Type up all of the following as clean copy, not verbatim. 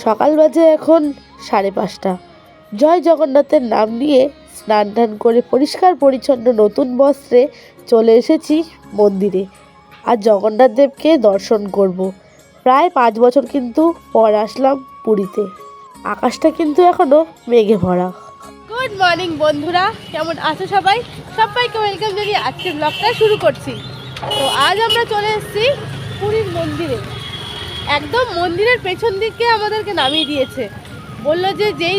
সকাল বাজে এখন 5:30। জয় জগন্নাথের নাম নিয়ে স্নান টান করে পরিষ্কার পরিচ্ছন্ন নতুন বস্ত্রে চলে এসেছি মন্দিরে। আর জগন্নাথ দেবকে দর্শন করব। প্রায় 5 বছর কিন্তু পর আসলাম পুরীতে। আকাশটা কিন্তু এখনো মেঘে ভরা। গুড মর্নিং বন্ধুরা, কেমন আছো সবাই? সবাইকে ওয়েলকাম জানিয়ে আজকের ব্লগটা শুরু করছি। তো আজ আমরা চলে এসেছি পুরীর মন্দিরে। একদম মন্দিরের পেছন দিকে আমাদেরকে নামিয়ে দিয়েছে। বললো যে যেই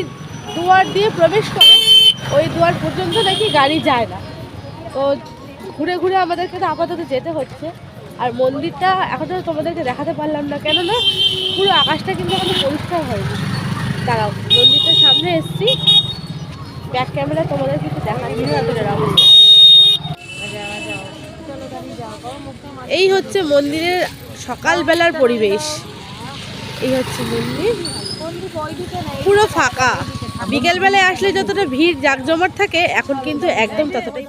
দুয়ার দিয়ে প্রবেশ করে ওই দুয়ার পর্যন্ত নাকি গাড়ি যায় না। তো ঘুরে ঘুরে আমাদেরকে তো আপাতত যেতে হচ্ছে। আর মন্দিরটা এখনও তোমাদেরকে দেখাতে পারলাম না, কেননা পুরো আকাশটা কিন্তু এখনো পরিষ্কার হয়নি। দাঁড়াও, মন্দিরটার সামনে এসেছি, ব্যাক ক্যামেরা তোমাদের কিছু দেখাচ্ছি। এই হচ্ছে মন্দিরের সকালবেলার পরিবেশ। এই হচ্ছে মন্দির, পুরো ফাঁকা। বিকেলবেলায় আসলে যতটা ভিড় জাঁকজমাট থাকে, এখন কিন্তু একদম ততটাই।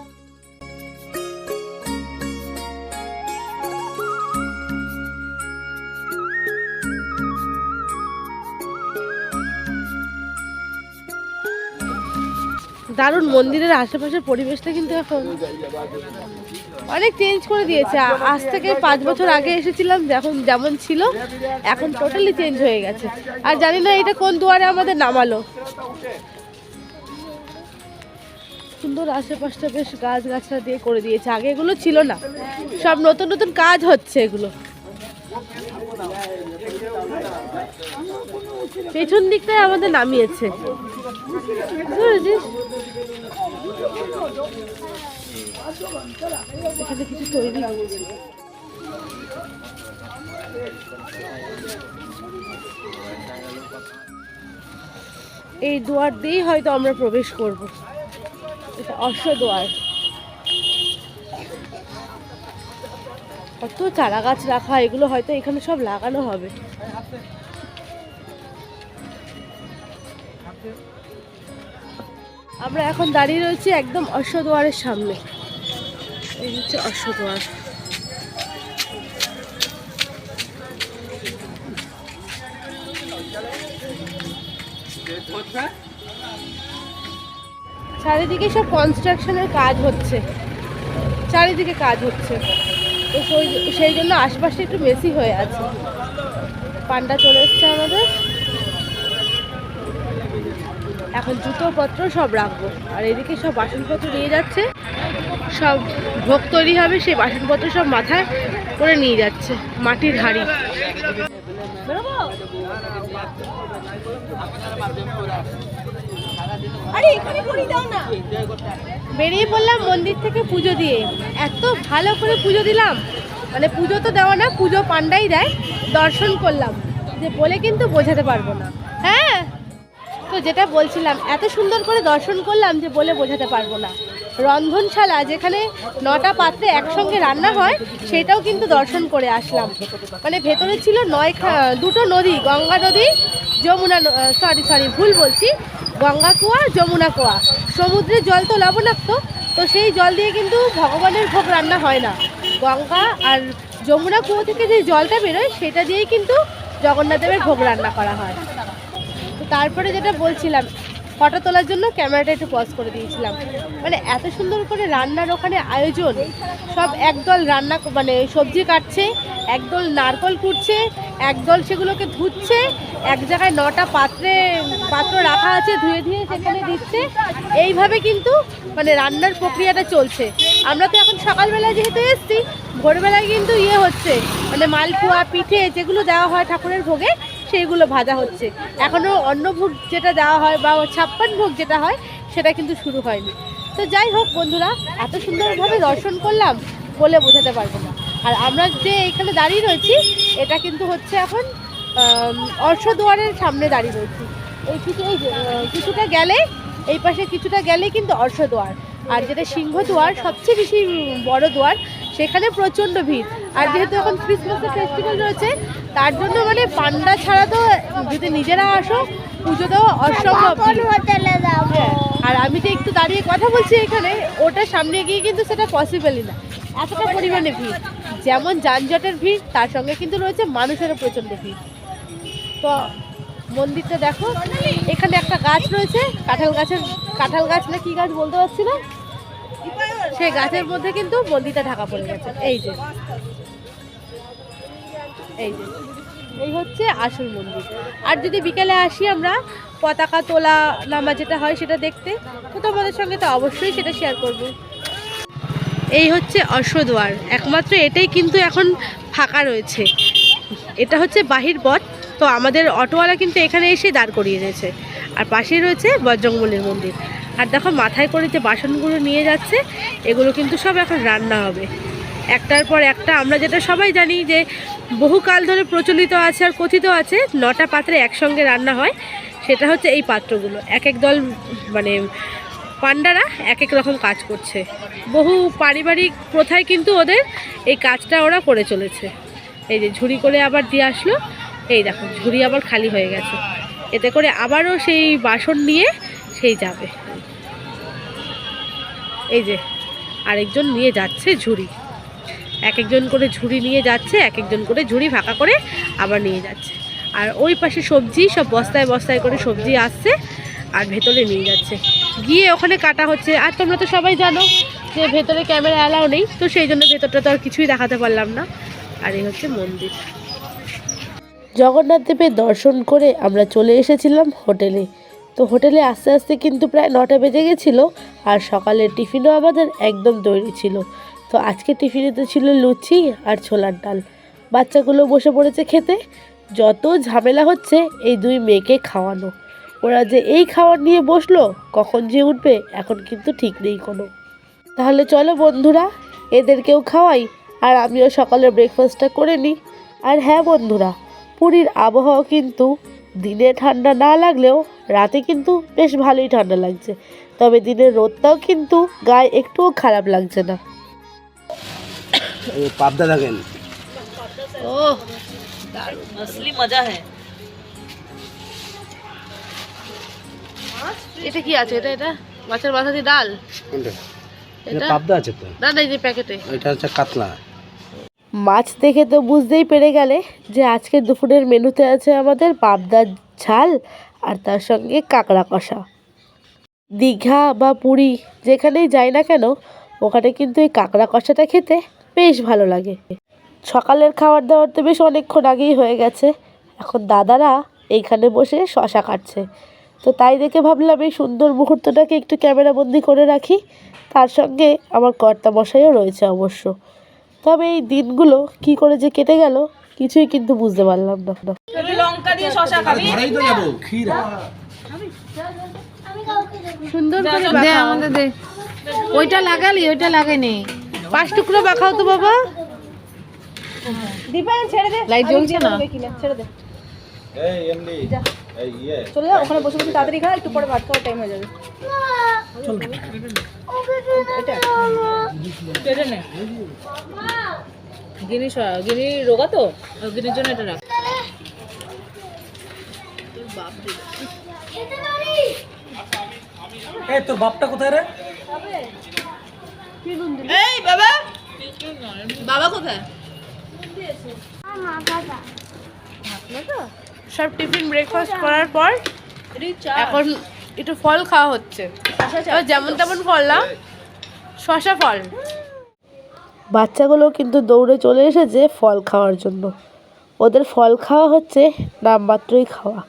দারুণ। মন্দিরের আশেপাশের পরিবেশটা কিন্তু এখন অনেক চেঞ্জ করে দিয়েছে। আজ থেকে 5 বছর আগে এসেছিলাম যখন যেমন ছিল, এখন টোটালি চেঞ্জ হয়ে গেছে। আর জানি না এটা কোন দুয়ারে আমাদের নামালো। সুন্দর আশেপাশটা বেশ গাছগাছড়া দিয়ে করে দিয়েছে, আগে এগুলো ছিল না। সব নতুন নতুন কাজ হচ্ছে এগুলো। পেছন দিকটায় আমাদের নামিয়েছে। এখানে কিছু তৈরি হচ্ছে। এই দুয়ার দিয়েই হয়তো আমরা প্রবেশ করব। এটা অশ্ব দুয়ার। কত চারা গাছ রাখা, এগুলো হয়তো এখানে সব লাগানো হবে। আমরা এখন দাঁড়িয়ে রয়েছি একদম অশ্বদুয়ারের সামনে। এই হচ্ছে অশ্বদুয়ার। চারিদিকে সব কনস্ট্রাকশনের কাজ হচ্ছে, চারিদিকে কাজ হচ্ছে। তো সেই জন্য আশপাশটা একটু মেসি হয়ে আছে। পান্ডা চলে এসছে আমাদের। এখন জুতোপত্র সব রাখবো। আর এদিকে সব বাসনপত্র নিয়ে যাচ্ছে, সব ভোগ তৈরি হবে, সেই বাসনপত্র সব মাথায় করে নিয়ে যাচ্ছে। মাটির হাঁড়ি। বেরিয়ে পড়লাম মন্দির থেকে পুজো দিয়ে। এত ভালো করে পুজো দিলাম, মানে পুজো তো দেওয়া না, পুজো পান্ডাই দেয়। দর্শন করলাম যে বলে কিন্তু বোঝাতে পারবো না। হ্যাঁ, তো যেটা বলছিলাম, এত সুন্দর করে দর্শন করলাম যে বলে বোঝাতে পারবো না। রন্ধনশালা, যেখানে 9টা পাত্রে একসঙ্গে রান্না হয়, সেটাও কিন্তু দর্শন করে আসলাম। মানে ভেতরে ছিল 2টো নদী, গঙ্গা নদী, যমুনা, সরি ভুল বলছি, গঙ্গা কুয়া, যমুনা কুয়া। সমুদ্রের জল তো লবণাক্ত, তো সেই জল দিয়ে কিন্তু ভগবানের ভোগ রান্না হয় না। গঙ্গা আর যমুনা কুয়া থেকে যে জলটা বেরোয়, সেটা দিয়েই কিন্তু জগন্নাথ দেবের ভোগ রান্না করা হয়। তো তারপরে যেটা বলছিলাম, ফটো তোলার জন্য ক্যামেরাটা একটু পজ করে দিয়েছিলাম। মানে এত সুন্দর করে রান্নার ওখানে আয়োজন। সব একদল রান্না, মানে সবজি কাটছে, একদল নারকল কুটছে, একদল সেগুলোকে ধুচ্ছে। এক জায়গায় 9টা পাত্র রাখা আছে, ধুয়ে ধুয়ে সেখানে দিচ্ছে। এইভাবে কিন্তু মানে রান্নার প্রক্রিয়াটা চলছে। আমরা তো এখন সকালবেলায় যেহেতু এসছি, ভোরবেলায় কিন্তু হচ্ছে, মানে মালপোয়া, পিঠে যেগুলো দেওয়া হয় ঠাকুরের ভোগে, সেইগুলো ভাজা হচ্ছে। এখনও অন্নভোগ যেটা দেওয়া হয় বা 56 ভোগ যেটা হয়, সেটা কিন্তু শুরু হয়নি। তো যাই হোক বন্ধুরা, এত সুন্দরভাবে দর্শন করলাম, বলে বোঝাতে পারবো না। আর আমরা যে এখানে দাঁড়িয়ে রয়েছি, এটা কিন্তু হচ্ছে এখন অশ্বদুয়ারের সামনে দাঁড়িয়ে রয়েছি। কিছুটা গেলে, এই পাশে কিছুটা গেলে কিন্তু অশ্বদুয়ার। আর যেটা সিংহদুয়ার, সবচেয়ে বেশি বড় দুয়ার, সেখানে প্রচণ্ড ভিড়। আর যেহেতু এখন ক্রিসমাসের ফেস্টিভ্যাল রয়েছে, তার জন্য মানে পান্ডা ছাড়া তো যদি নিজেরা আসো, পুজো দেওয়া অসম্ভব। আর আমি যে একটু দাঁড়িয়ে কথা বলছি এখানে, ওটার সামনে গিয়ে কিন্তু সেটা পসিবলই না, এতটা পরিমাণে ভিড়। যেমন যানজটের ভিড়, তার সঙ্গে কিন্তু রয়েছে মানুষেরও প্রচণ্ড ভিড়। তো মন্দিরটা দেখো, এখানে একটা গাছ রয়েছে, কাঁঠাল গাছ না কি গাছ বলতে পারছি না, সেই গাছের মধ্যে কিন্তু মন্দিরটা ঢাকা পড়ে গেছে। এই যে এই হচ্ছে আসল মন্দির। আর যদি বিকেলে আসি আমরা পতাকা তোলা নামা যেটা হয় সেটা দেখতে, তো তোমাদের সঙ্গে তো অবশ্যই সেটা শেয়ার করব। এই হচ্ছে অশ্বদ্বার, একমাত্র এটাই কিন্তু এখন ফাঁকা রয়েছে। এটা হচ্ছে বাহির পথ, তো আমাদের অটোওয়ালা কিন্তু এখানে এসে দাঁড় করিয়ে দিয়েছে। আর পাশেই রয়েছে বজরংবলীর মন্দির। আর দেখো মাথায় করে যে বাসনগুলো নিয়ে যাচ্ছে, এগুলো কিন্তু সব এখন রান্না হবে একটার পর একটা। আমরা যেটা সবাই জানি যে বহুকাল ধরে প্রচলিত আছে আর কথিত আছে 9টা পাত্রে একসঙ্গে রান্না হয়, সেটা হচ্ছে এই পাত্রগুলো। এক এক দল মানে পান্ডারা এক এক রকম কাজ করছে। বহু পারিবারিক প্রথায় কিন্তু ওদের এই কাজটা ওরা করে চলেছে। এই যে ঝুড়ি করে আবার দিয়ে আসলো, এই দেখো ঝুড়ি আবার খালি হয়ে গেছে, এতে করে আবারও সেই বাসন নিয়ে সেই যাবে। এই যে আরেকজন নিয়ে যাচ্ছে ঝুড়ি, এক একজন করে ঝুড়ি নিয়ে যাচ্ছে, এক একজন করে ঝুড়ি ফাঁকা করে আবার নিয়ে যাচ্ছে। আর ওই পাশে সবজি সব বস্তায় বস্তায় করে সবজি আসছে আর ভেতরে নিয়ে যাচ্ছে, গিয়ে ওখানে কাটা হচ্ছে। আর তোমরা তো সবাই জানো যে ভেতরে ক্যামেরা অ্যালাউ নেই, তো সেই জন্য ভেতরটা তো আর কিছুই দেখাতে পারলাম না। আর এই হচ্ছে মন্দির। জগন্নাথ দেবের দর্শন করে আমরা চলে এসেছিলাম হোটেলে। তো হোটেলে আস্তে আস্তে কিন্তু প্রায় 9টা বেজে গেছিলো। আর সকালের টিফিনও আমাদের একদম তৈরি ছিল। তো আজকে টিফিনেতে ছিল লুচি আর ছোলার ডাল। বাচ্চাগুলো বসে পড়েছে খেতে। যত ঝামেলা হচ্ছে এই 2 মেয়েকে খাওয়ানো, ওরা যে এই খাবার নিয়ে বসলো, কখন যে উঠবে এখন কিন্তু ঠিক নেই কোনো। তাহলে চলো বন্ধুরা, এদেরকেও খাওয়াই আর আমিও সকালের ব্রেকফাস্টটা করে নিই। আর হ্যাঁ বন্ধুরা, পুরীর আবহাওয়া কিন্তু দিনে ঠান্ডা না লাগলেও রাতে কিন্তু বেশ ভালোই ঠান্ডা লাগছে। তবে দিনের রোদটাও কিন্তু গায়ে একটুও খারাপ লাগছে না। পাবদা দেখেন, ও असली मजा है। এটা কি আছে? এটা মাছের মাথা দিয়ে ডাল। কোনটা? এটা পাবদা আছে তো, না না, এই যে প্যাকেটে। এটা হচ্ছে কাতলা। মাছ দেখে তো বুঝতেই পেরে গেলে যে আজকে দুপুরের মেনুতে আছে আমাদের পাবদার ঝাল আর তার সঙ্গে কাঁকড়া কষা। দীঘা বা পুরী যেখানেই যাই না কেন, ওখানে কিন্তু এই কাঁকড়া কষাটা খেতে বেশ ভালো লাগে। সকালের খাবার দাবার তো বেশ অনেকক্ষণ আগেই হয়ে গেছে। এখন দাদারা এইখানে বসে শশা কাটছে। তো তাই দেখে ভাবলাম এই সুন্দর মুহূর্তটাকে একটু ক্যামেরাবন্দি করে রাখি। তার সঙ্গে আমার কর্তামশাইও রয়েছে অবশ্য। তবে এই দিনগুলো কি করে যে কেটে গেল কিছুই কিন্তু বুঝতে পারলাম না। লঙ্কা দিয়ে শশা খাবি? ধরেই তো যাবো ক্ষীর। সুন্দর করে দে মাখাও। আমাদের দে। ওইটা লাগালি, ওইটা লাগাইনি। 5 টুকরো মাখাও তো বাবা। দীপায়ন ছেড়ে দে, লাইট জ্বলছে না। ছেড়ে দে, এই এমডি এই ইয়ে চলে যা ওখানে বসে বসে তাড়াতাড়ি খা, একটু পরে ভাত খাওয়ার টাইম হয়ে যাবে। কেটে নে। গিনি রোগা তো, গিনির জন্য এটা রাখ। এই তোর বাপটা কোথায় রে? এই বাবা, বাবা কোথায়? সব টিফিন ব্রেকফাস্ট করার পর এখন একটু ফল খাওয়া হচ্ছে। এবার যেমন তেমন ফল না, শশা ফল। বাচ্চাগুলো কিন্তু দৌড়ে চলে এসেছে ফল খাওয়ার জন্য। ওদের ফল খাওয়া হচ্ছে নামমাত্রই খাওয়া,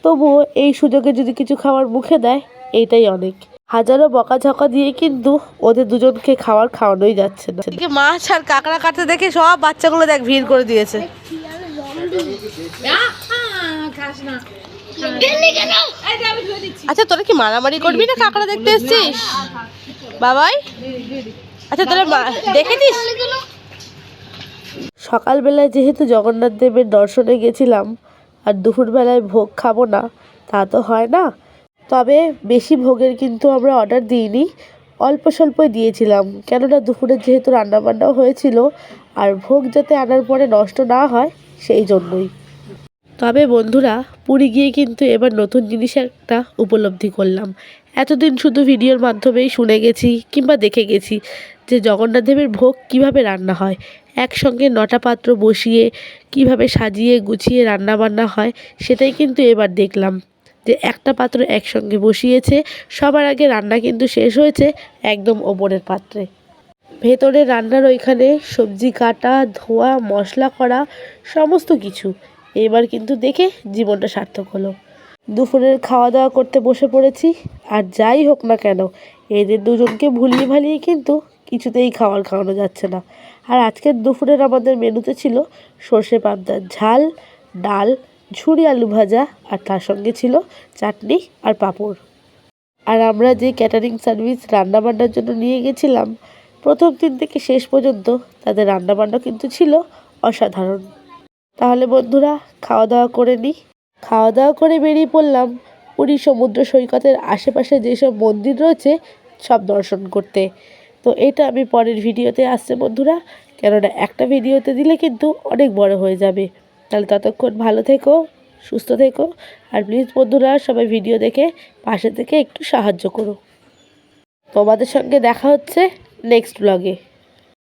তবুও এই সুযোগে যদি কিছু খাবার মুখে দেয় এইটাই অনেক। হাজারো বকাঝকা দিয়ে কিন্তু ওদের দুজনকে খাওয়ানোই যাচ্ছে না। এদিকে মাছ আর কাঁকড়া কাটতে দেখে সব বাচ্চাগুলো দেখ ভিড় করে দিয়েছে। আচ্ছা তোরা কি মারামারি করবি না কাঁকড়া দেখতে এসছিস বাবাই? আচ্ছা তোরা দেখেছিস? সকালবেলায় যেহেতু জগন্নাথ দেবের দর্শনে গেছিলাম আর দুপুরবেলায় ভোগ খাবো না তা তো হয় না। তবে বেশি ভোগের কিন্তু আমরা অর্ডার দিইনি, অল্প স্বল্পই দিয়েছিলাম, কেননা দুপুরে যেহেতু রান্নাবান্নাও হয়েছিল আর ভোগ যাতে আনার পরে নষ্ট না হয় সেই জন্যই। তবে বন্ধুরা পুরী গিয়ে কিন্তু এবার নতুন জিনিস একটা উপলব্ধি করলাম। এতদিন শুধু ভিডিওর মাধ্যমেই শুনে গেছি কিংবা দেখে গেছি যে জগন্নাথ দেবের ভোগ কিভাবে রান্না হয়, একসঙ্গে 9টা পাত্র বসিয়ে কিভাবে সাজিয়ে গুছিয়ে রান্না বান্না হয়, সেটাই কিন্তু এবার দেখলাম যে একটা পাত্র একসঙ্গে বসিয়েছে। সবার আগে রান্না কিন্তু শেষ হয়েছে একদম ওপরের পাত্রে। ভেতরে রান্নার ওইখানে সবজি কাটা, ধোয়া, মশলা করা সমস্ত কিছু। এবার কিন্তু দেখে জীবনটা সার্থক হলো। দুপুরের খাওয়া দাওয়া করতে বসে পড়েছি। আর যাই হোক না কেন এদের দুজনকে ভুলিয়ে ভালিয়ে কিন্তু কিছুতেই খাওয়ানো যাচ্ছে না। আর আজকের দুপুরের আমাদের মেনুতে ছিল সর্ষে পাবদার ঝাল, ডাল, ঝুরি আলু ভাজা আর তার সঙ্গে ছিল চাটনি আর পাঁপড়। আর আমরা যে ক্যাটারিং সার্ভিস রান্নাবান্নার জন্য নিয়ে গেছিলাম, প্রথম দিন থেকে শেষ পর্যন্ত তাদের রান্নাবান্না কিন্তু ছিল অসাধারণ। তাহলে বন্ধুরা খাওয়া দাওয়া করে নিই। খাওয়া দাওয়া করে বেরিয়ে পড়লাম পুরী সমুদ্র সৈকতের আশেপাশে যেসব মন্দির রয়েছে সব দর্শন করতে। তো এটা আমি পরের ভিডিওতে আসছে বন্ধুরা, কেননা একটা ভিডিওতে দিলে কিন্তু অনেক বড় হয়ে যাবে। তাহলে ততক্ষণ ভালো থেকো, সুস্থ থেকো, আর প্লিজ বন্ধুরা সবাই ভিডিও দেখে পাশে থেকে একটু সাহায্য করো। তোমাদের সঙ্গে দেখা হচ্ছে নেক্সট ব্লগে।